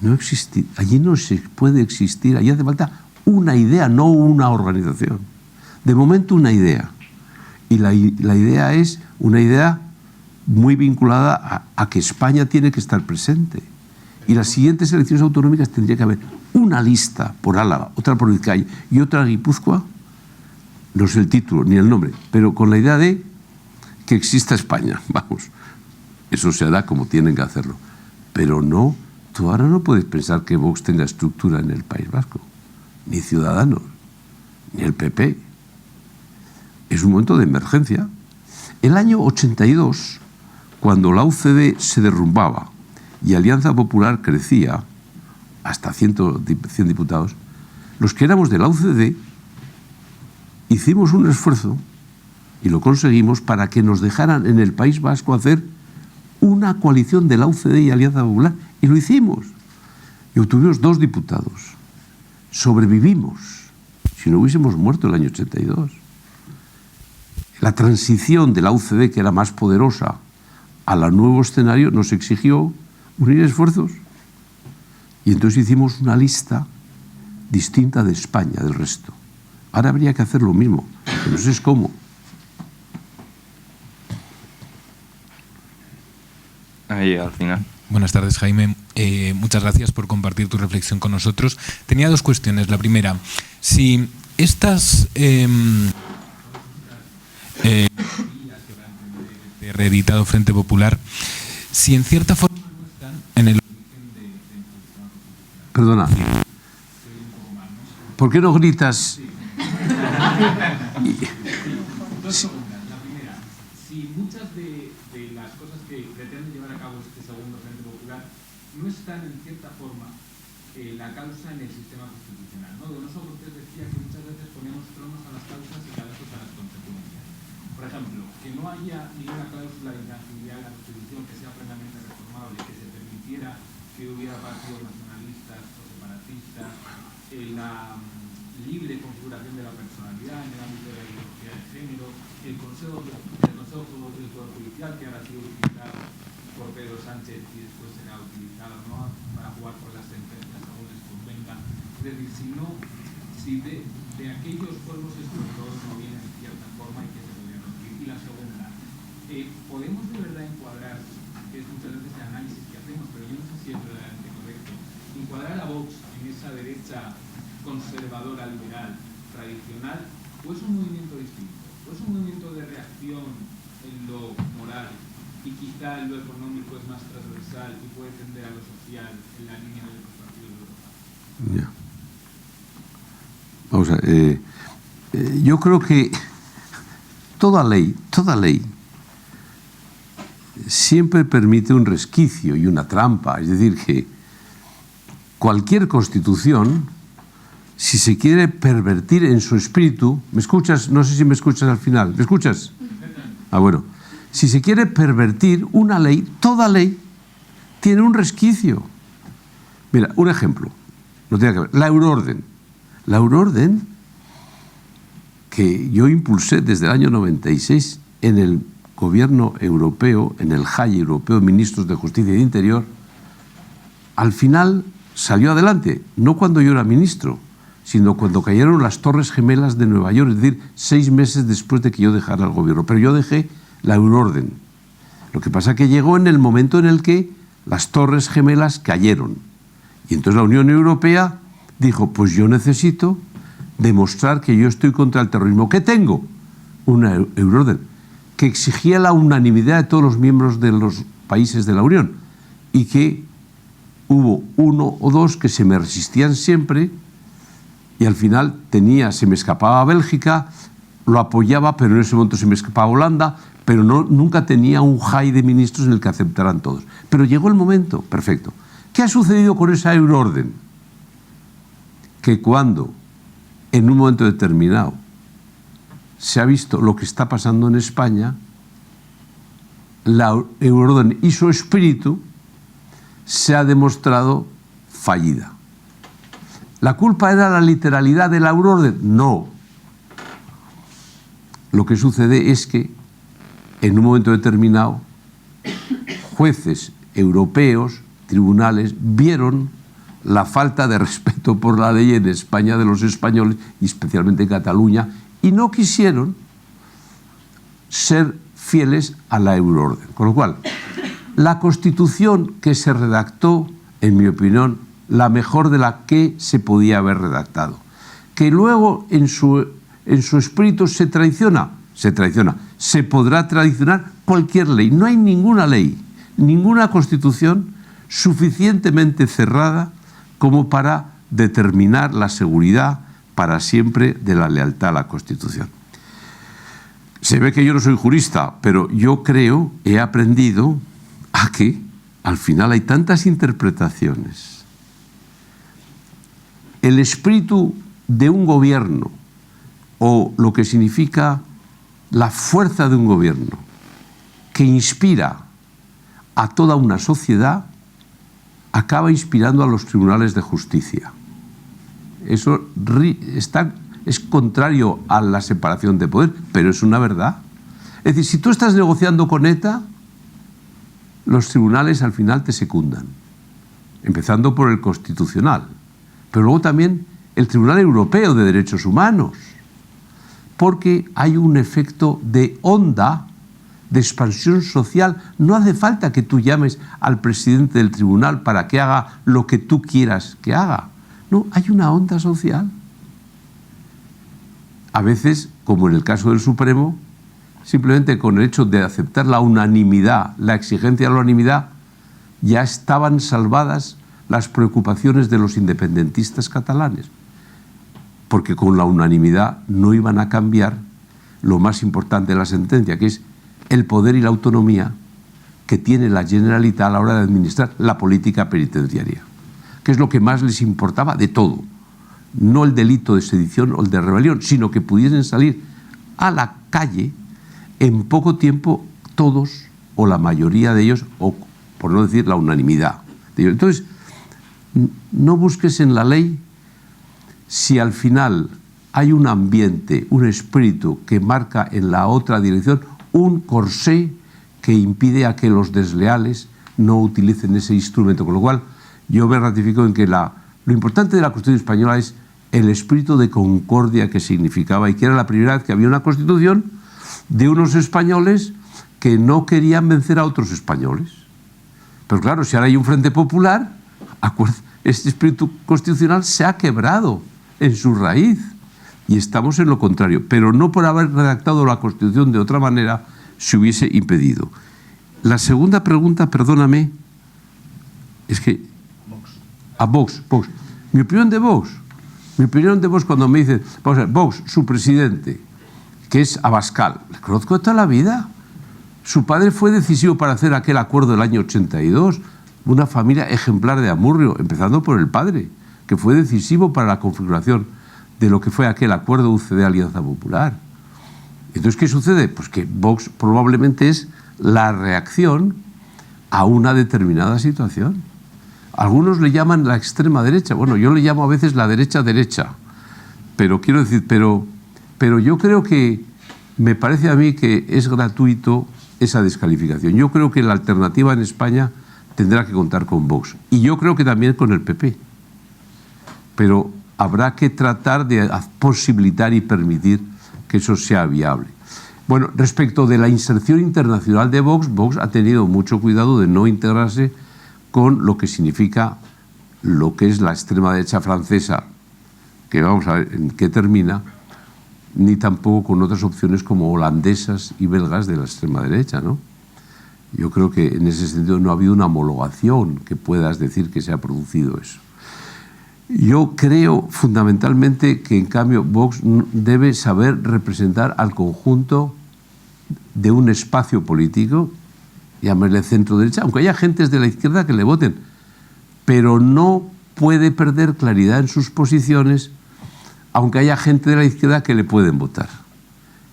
No existía. Allí no se puede existir. Allí hace falta una idea, no una organización. De momento una idea. Y la idea es una idea muy vinculada a que España tiene que estar presente. Y las siguientes elecciones autonómicas tendría que haber una lista por Álava, otra por Vizcaya y otra Guipúzcoa, no sé el título ni el nombre, pero con la idea de que exista España. Vamos, eso se hará como tienen que hacerlo. Pero no, tú ahora no puedes pensar que Vox tenga estructura en el País Vasco, ni Ciudadanos, ni el PP. Es un momento de emergencia. El año 82, cuando la UCD se derrumbaba y Alianza Popular crecía hasta 100 diputados, los que éramos de la UCD hicimos un esfuerzo y lo conseguimos para que nos dejaran en el País Vasco hacer una coalición de la UCD y Alianza Popular, y lo hicimos. Y obtuvimos 2 diputados. Sobrevivimos. Si no hubiésemos muerto el año 82. La transición de la UCD, que era más poderosa, al nuevo escenario nos exigió unir esfuerzos. Y entonces hicimos una lista distinta de España, del resto. Ahora habría que hacer lo mismo, pero no sé cómo.
Ahí al final.
Buenas tardes, Jaime. Muchas gracias por compartir tu reflexión con nosotros. Tenía 2 cuestiones. La primera, si estas de reeditado Frente Popular, si en cierta forma no están en el origen de
Perdona. ¿Por qué no gritas?
Dos preguntas. La primera, si muchas de las cosas que pretende llevar a cabo este segundo Frente Popular no están en cierta forma la causa en el sistema constitucional, ¿no? Donoso Cortés decía que muchas veces ponemos tronos a las causas y cabezas a las consecuencias. Por ejemplo, que no haya ninguna cláusula de intangibilidad en la Constitución que sea plenamente reformable, que se permitiera que hubiera partidos nacionalistas o separatistas, la libre configuración de la personalidad en el ámbito de la ideología de género, el Consejo del Poder Judicial, que ahora ha sido utilizado por Pedro Sánchez y después será utilizado, ¿no?, para jugar con las sentencias según les convenga. Es decir, si de aquellos polvos estructurados no vienen de cierta forma y que se podrían recibir. Y la segunda, ¿podemos de verdad encuadrar, que es muchas veces el análisis que hacemos, pero yo no sé si es verdaderamente correcto, encuadrar a Vox en esa derecha conservadora, liberal, tradicional, o es un movimiento distinto, o es un movimiento de reacción en lo moral y quizá en lo económico es más transversal y puede tender a lo social en la línea de los partidos de Europa?
Ya. Vamos a ver, yo creo que toda ley siempre permite un resquicio y una trampa. Es decir, que cualquier constitución, si se quiere pervertir en su espíritu, ¿me escuchas? No sé si me escuchas al final. ¿Me escuchas? Ah, bueno. Si se quiere pervertir una ley, toda ley tiene un resquicio. Mira, un ejemplo. No tiene que ver. La euroorden. La euroorden que yo impulsé desde el año 96 en el gobierno europeo, en el JAI europeo, ministros de Justicia y de Interior, al final salió adelante, no cuando yo era ministro, sino cuando cayeron las Torres Gemelas de Nueva York, es decir, 6 meses después de que yo dejara el gobierno. Pero yo dejé la euroorden. Lo que pasa es que llegó en el momento en el que las Torres Gemelas cayeron. Y entonces la Unión Europea dijo, pues yo necesito demostrar que yo estoy contra el terrorismo. ¿Qué tengo? Una euroorden que exigía la unanimidad de todos los miembros de los países de la Unión y que hubo 1 o 2 que se me resistían siempre y al final se me escapaba a Bélgica, lo apoyaba, pero en ese momento se me escapaba a Holanda, pero nunca tenía un JAI de ministros en el que aceptaran todos. Pero llegó el momento, perfecto. ¿Qué ha sucedido con esa euroorden? Que cuando, en un momento determinado, se ha visto lo que está pasando en España, la euroorden y su espíritu se ha demostrado fallida. ¿La culpa era la literalidad de la euroorden? No. Lo que sucede es que en un momento determinado jueces europeos, tribunales, vieron la falta de respeto por la ley en España de los españoles, y especialmente en Cataluña, y no quisieron ser fieles a la euroorden. Con lo cual, la Constitución que se redactó, en mi opinión, la mejor de la que se podía haber redactado. Que luego en su espíritu se traiciona. Se podrá traicionar cualquier ley. No hay ninguna ley, ninguna Constitución suficientemente cerrada como para determinar la seguridad para siempre de la lealtad a la Constitución. Se ve que yo no soy jurista, pero yo creo, he aprendido a que al final hay tantas interpretaciones. El espíritu de un gobierno, o lo que significa la fuerza de un gobierno, que inspira a toda una sociedad, acaba inspirando a los tribunales de justicia. Eso es contrario a la separación de poder, pero es una verdad. Es decir, si tú estás negociando con ETA, los tribunales al final te secundan, empezando por el Constitucional, pero luego también el Tribunal Europeo de Derechos Humanos, porque hay un efecto de onda, de expansión social. No hace falta que tú llames al presidente del tribunal para que haga lo que tú quieras que haga. No, hay una onda social. A veces, como en el caso del Supremo, simplemente con el hecho de aceptar la unanimidad, la exigencia de la unanimidad, ya estaban salvadas las preocupaciones de los independentistas catalanes, porque con la unanimidad no iban a cambiar lo más importante de la sentencia, que es el poder y la autonomía que tiene la Generalitat a la hora de administrar la política penitenciaria, que es lo que más les importaba de todo. No el delito de sedición o el de rebelión, sino que pudiesen salir a la calle en poco tiempo todos o la mayoría de ellos, o por no decir la unanimidad de ellos. Entonces, no busques en la ley si al final hay un ambiente, un espíritu que marca en la otra dirección un corsé que impide a que los desleales no utilicen ese instrumento. Con lo cual, yo me ratifico en que lo importante de la Constitución española es el espíritu de concordia que significaba, y que era la primera vez que había una Constitución de unos españoles que no querían vencer a otros españoles. Pero claro, si ahora hay un Frente Popular, este espíritu constitucional se ha quebrado en su raíz, y estamos en lo contrario, pero no por haber redactado la Constitución de otra manera se hubiese impedido. La segunda pregunta, perdóname, es que a Vox. Mi opinión de Vox cuando me dicen, vamos a ver, Vox, su presidente, que es Abascal, le conozco de toda la vida. Su padre fue decisivo para hacer aquel acuerdo del año 82, una familia ejemplar de Amurrio, empezando por el padre, que fue decisivo para la configuración de lo que fue aquel acuerdo UCD Alianza Popular. Entonces, ¿qué sucede? Pues que Vox probablemente es la reacción a una determinada situación. Algunos le llaman la extrema derecha. Bueno, yo le llamo a veces la derecha, pero quiero decir, pero yo creo que me parece a mí que es gratuito esa descalificación. Yo creo que la alternativa en España tendrá que contar con Vox, y yo creo que también con el PP. Pero habrá que tratar de posibilitar y permitir que eso sea viable. Bueno, respecto de la inserción internacional de Vox, Vox ha tenido mucho cuidado de no integrarse con lo que significa lo que es la extrema derecha francesa, que vamos a ver en qué termina, ni tampoco con otras opciones como holandesas y belgas de la extrema derecha, ¿no? Yo creo que en ese sentido no ha habido una homologación que puedas decir que se ha producido eso. Yo creo fundamentalmente que en cambio Vox debe saber representar al conjunto de un espacio político, llamarle centro derecha, aunque haya gentes de la izquierda que le voten, pero no puede perder claridad en sus posiciones, aunque haya gente de la izquierda que le pueden votar.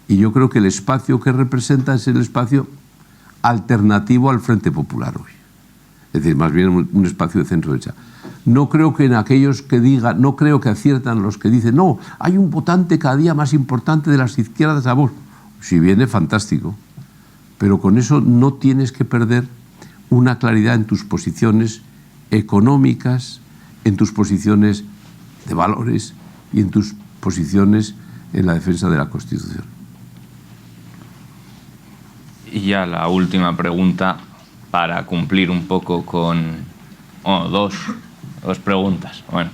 Y yo creo que el espacio que representa es el espacio alternativo al Frente Popular hoy. Es es decir, más bien un espacio de centro-derecha. No creo que en aquellos que digan, no creo que aciertan los que dicen, no, hay un votante cada día más importante de las izquierdas a Vox. Si viene, fantástico. Pero con eso no tienes que perder una claridad en tus posiciones económicas, en tus posiciones de valores y en tus posiciones en la defensa de la Constitución.
Y ya la última pregunta, para cumplir un poco con... dos preguntas. Bueno,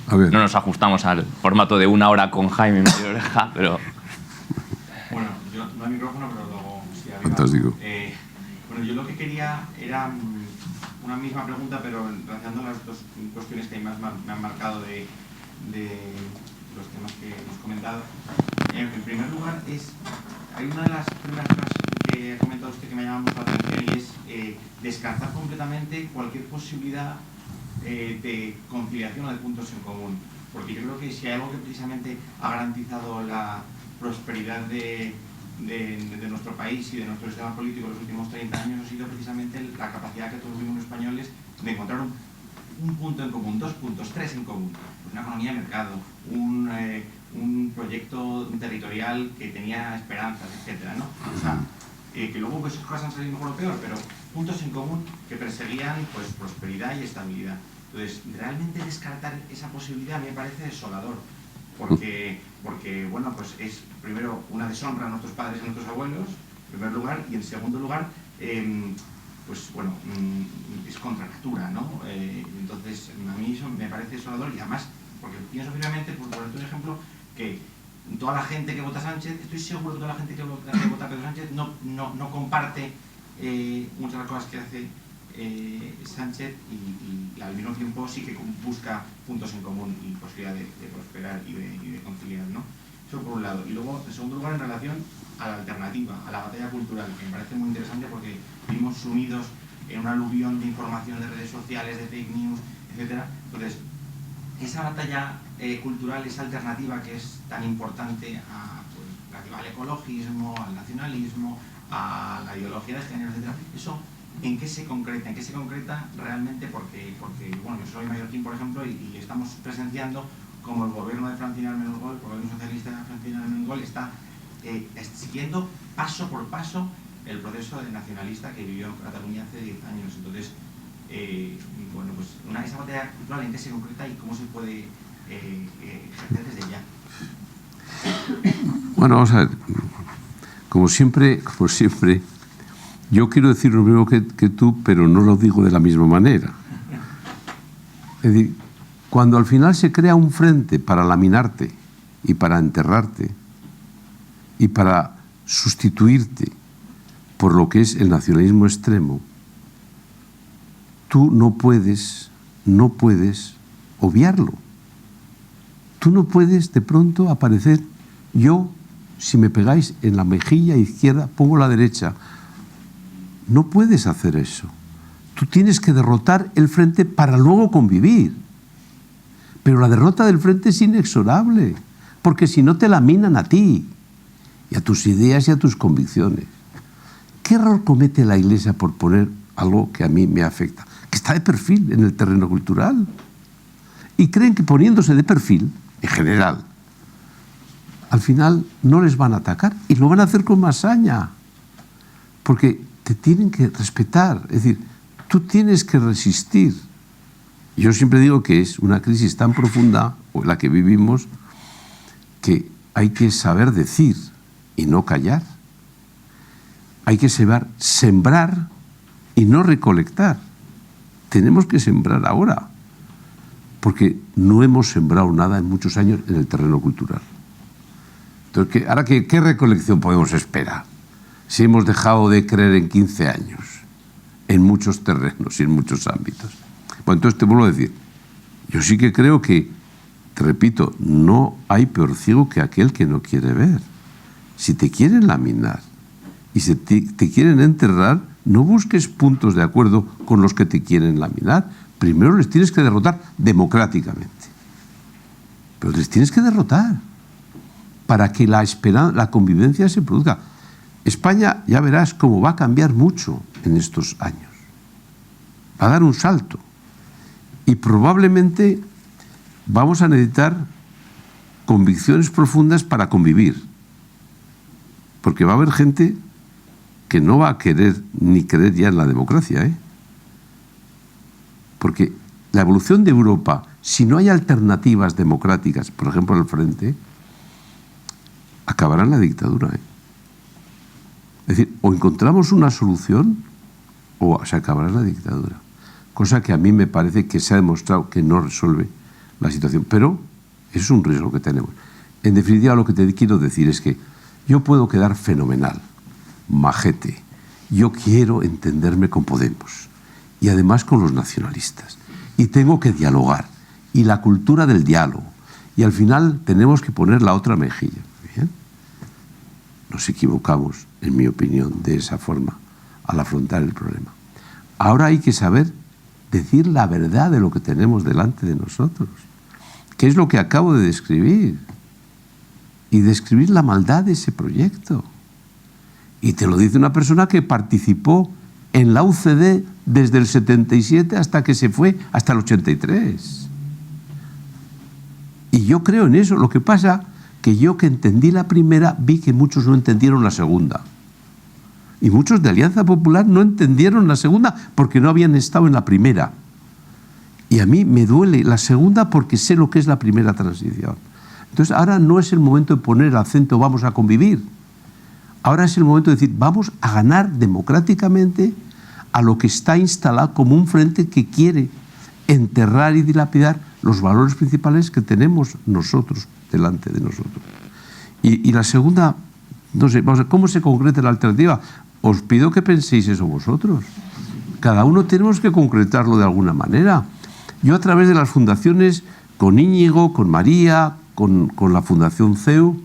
A ver.
no nos ajustamos al formato de 1 hora con Jaime Medio Oreja, pero...
Bueno, yo no hay micrófono, pero luego sí arriba.
Fantástico.
Bueno, yo lo que quería era una misma pregunta, pero relacionando las dos cuestiones que más me han marcado de los temas que hemos comentado. En primer lugar, hay una de las primeras cosas que ha comentado usted que me llama mucho la atención y es descartar completamente cualquier posibilidad de conciliación o de puntos en común. Porque yo creo que si hay algo que precisamente ha garantizado la prosperidad de nuestro país y de nuestro sistema político en los últimos 30 años ha sido precisamente la capacidad que tuvimos los españoles de encontrar un punto en común, 2 puntos, 3 en común. Una economía de mercado, un proyecto territorial que tenía esperanzas, etcétera, ¿no? O sea, que luego pues cosas han salido mejor o peor, pero puntos en común que perseguían pues prosperidad y estabilidad. Entonces, realmente descartar esa posibilidad me parece desolador, porque bueno, pues es primero una deshonra a nuestros padres y a nuestros abuelos, en primer lugar, y en segundo lugar, pues bueno, es contra natura, ¿no? Entonces, a mí eso me parece desolador y además, porque pienso firmemente, por ponerte un ejemplo, que toda la gente que vota Sánchez, estoy seguro que toda la gente que vota Pedro Sánchez no comparte muchas de las cosas que hace Sánchez y al mismo tiempo sí que busca puntos en común y posibilidad de prosperar y de conciliar, ¿no? Eso por un lado. Y luego, en segundo lugar, en relación a la alternativa, a la batalla cultural, que me parece muy interesante porque vivimos sumidos en un aluvión de información de redes sociales, de fake news, etc. Entonces, esa batalla cultural, esa alternativa que es tan importante al ecologismo, al nacionalismo, a la ideología de género, etc. Eso, ¿en qué se concreta? ¿En qué se concreta realmente? Porque bueno, yo soy mallorquín, por ejemplo, y estamos presenciando como el gobierno de Francina Armengol, el gobierno socialista de Francina Armengol está siguiendo paso por paso el proceso nacionalista que vivió en Cataluña hace 10 años. Entonces, bueno, pues esa batalla cultural, ¿en qué se concreta y cómo se puede ejercer desde ya?
Bueno, vamos a ver. Como siempre, yo quiero decir lo mismo que tú, pero no lo digo de la misma manera. Es decir, cuando al final se crea un frente para laminarte y para enterrarte y para sustituirte por lo que es el nacionalismo extremo, tú no puedes obviarlo. Tú no puedes de pronto aparecer, yo, si me pegáis en la mejilla izquierda, pongo la derecha. No puedes hacer eso. Tú tienes que derrotar el frente para luego convivir. Pero la derrota del frente es inexorable, porque si no te laminan a ti, y a tus ideas y a tus convicciones. ¿Qué error comete la Iglesia por poner algo que a mí me afecta? Que está de perfil en el terreno cultural. Y creen que poniéndose de perfil, en general, al final no les van a atacar y lo van a hacer con más saña. Porque te tienen que respetar, es decir, tú tienes que resistir. Yo siempre digo que es una crisis tan profunda, o la que vivimos, que hay que saber decir y no callar. Hay que saber sembrar y no recolectar. Tenemos que sembrar ahora, porque no hemos sembrado nada en muchos años en el terreno cultural. Entonces, ahora, ¿qué recolección podemos esperar? Si hemos dejado de creer en 15 años, en muchos terrenos y en muchos ámbitos. Bueno, entonces te vuelvo a decir, yo sí que creo que, te repito, no hay peor ciego que aquel que no quiere ver. Si te quieren laminar y si te quieren enterrar, no busques puntos de acuerdo con los que te quieren laminar. Primero les tienes que derrotar democráticamente. Pero les tienes que derrotar para que la convivencia se produzca. España, ya verás cómo va a cambiar mucho en estos años. va a dar un salto. Y probablemente vamos a necesitar convicciones profundas para convivir. Porque va a haber gente que no va a querer ni creer ya en la democracia, ¿eh? Porque la evolución de Europa, si no hay alternativas democráticas, por ejemplo al frente, acabará en la dictadura, ¿eh? Es decir, o encontramos una solución o se acabará en la dictadura. Cosa que a mí me parece que se ha demostrado que no resuelve la situación. Pero eso es un riesgo que tenemos. En definitiva, lo que te quiero decir es que yo puedo quedar fenomenal, majete. Yo quiero entenderme con Podemos y además con los nacionalistas. Y tengo que dialogar. Y la cultura del diálogo. Y al final tenemos que poner la otra mejilla. ¿Bien? Nos equivocamos, en mi opinión, de esa forma al afrontar el problema. Ahora hay que saber decir la verdad de lo que tenemos delante de nosotros, que es lo que acabo de describir, y describir la maldad de ese proyecto. Y te lo dice una persona que participó en la UCD desde el 77 hasta que se fue, hasta el 83. Y yo creo en eso. Lo que pasa que yo, que entendí la primera, vi que muchos no entendieron la segunda. Y muchos de Alianza Popular no entendieron la segunda porque no habían estado en la primera. Y a mí me duele la segunda porque sé lo que es la primera transición. Entonces ahora no es el momento de poner el acento vamos a convivir. Ahora es el momento de decir vamos a ganar democráticamente a lo que está instalado como un frente que quiere enterrar y dilapidar los valores principales que tenemos nosotros delante de nosotros. Y la segunda, no sé, vamos a ver, ¿cómo se concreta la alternativa? Os pido que penséis eso vosotros. Cada uno tenemos que concretarlo de alguna manera. Yo a través de las fundaciones, con Íñigo, con María, con la Fundación CEU,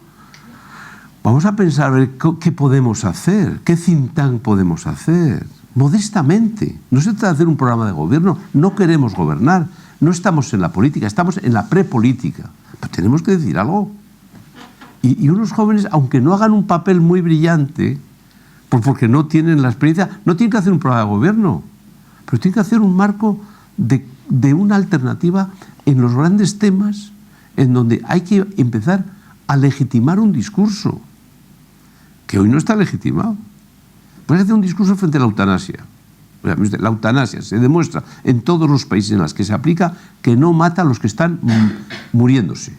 vamos a pensar a ver qué podemos hacer, qué think tank podemos hacer, modestamente. No se trata de hacer un programa de gobierno, no queremos gobernar, no estamos en la política, estamos en la prepolítica. Pero tenemos que decir algo. Y unos jóvenes, aunque no hagan un papel muy brillante, porque no tienen la experiencia, no tienen que hacer un programa de gobierno, pero tienen que hacer un marco de una alternativa en los grandes temas en donde hay que empezar a legitimar un discurso que hoy no está legitimado. Puedes hacer un discurso frente a la eutanasia. La eutanasia se demuestra en todos los países en los que se aplica que no mata a los que están muriéndose.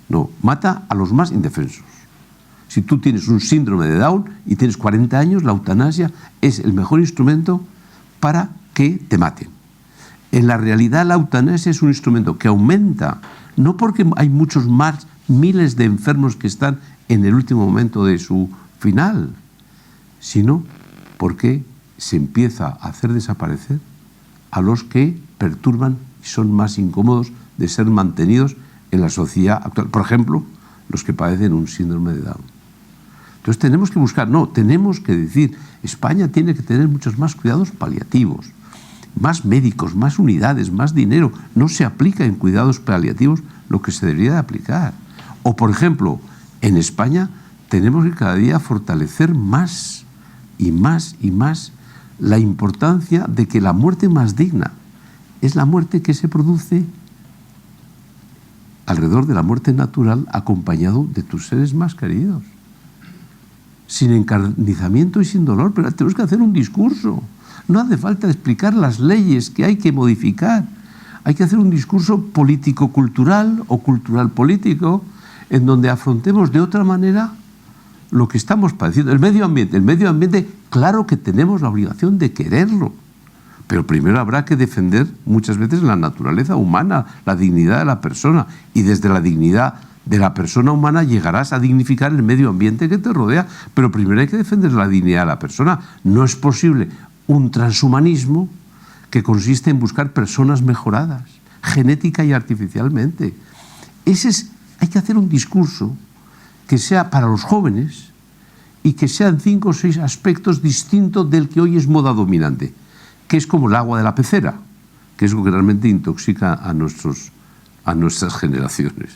No, mata a los más indefensos. Si tú tienes un síndrome de Down y tienes 40 años, la eutanasia es el mejor instrumento para que te maten. En la realidad, la eutanasia es un instrumento que aumenta, no porque hay muchos más, miles de enfermos que están en el último momento de su final, sino porque se empieza a hacer desaparecer a los que perturban y son más incómodos de ser mantenidos en la sociedad actual. Por ejemplo, los que padecen un síndrome de Down. Entonces tenemos que buscar, tenemos que decir, España tiene que tener muchos más cuidados paliativos, más médicos, más unidades, más dinero. No se aplica en cuidados paliativos lo que se debería de aplicar. O, por ejemplo, en España tenemos que cada día fortalecer más y más y más la importancia de que la muerte más digna es la muerte que se produce alrededor de la muerte natural, acompañado de tus seres más queridos, sin encarnizamiento y sin dolor. Pero tenemos que hacer un discurso. No hace falta explicar las leyes que hay que modificar. Hay que hacer un discurso político-cultural o cultural-político en donde afrontemos de otra manera lo que estamos padeciendo. El medio ambiente, claro que tenemos la obligación de quererlo, pero primero habrá que defender muchas veces la naturaleza humana, la dignidad de la persona, y desde la dignidad de la persona humana llegarás a dignificar el medio ambiente que te rodea, pero primero hay que defender la dignidad de la persona. No es posible un transhumanismo que consiste en buscar personas mejoradas, genética y artificialmente. Hay que hacer un discurso que sea para los jóvenes y que sean 5 o 6 aspectos distintos del que hoy es moda dominante, que es como el agua de la pecera, que es lo que realmente intoxica a nuestras generaciones.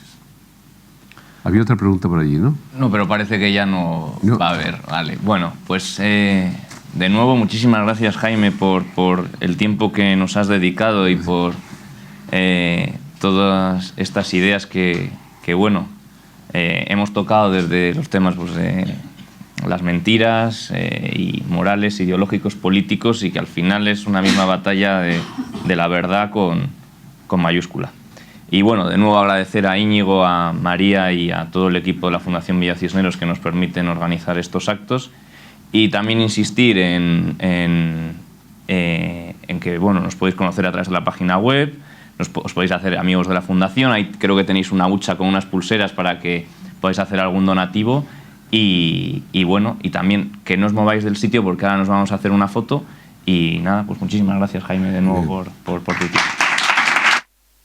Había otra pregunta por allí, ¿no?
No, pero parece que ya no va a haber. Vale, bueno, pues de nuevo, muchísimas gracias, Jaime, por el tiempo que nos has dedicado y por todas estas ideas que bueno, hemos tocado desde los temas pues, de las mentiras y morales, ideológicos, políticos, y que al final es una misma batalla de la verdad con mayúscula. Y bueno, de nuevo agradecer a Íñigo, a María y a todo el equipo de la Fundación Villa Cisneros que nos permiten organizar estos actos, y también insistir en que bueno, nos podéis conocer a través de la página web, os podéis hacer amigos de la Fundación, ahí creo que tenéis una hucha con unas pulseras para que podáis hacer algún donativo, y bueno, y también que no os mováis del sitio porque ahora nos vamos a hacer una foto. Y nada, pues muchísimas gracias, Jaime, de nuevo por tu tiempo.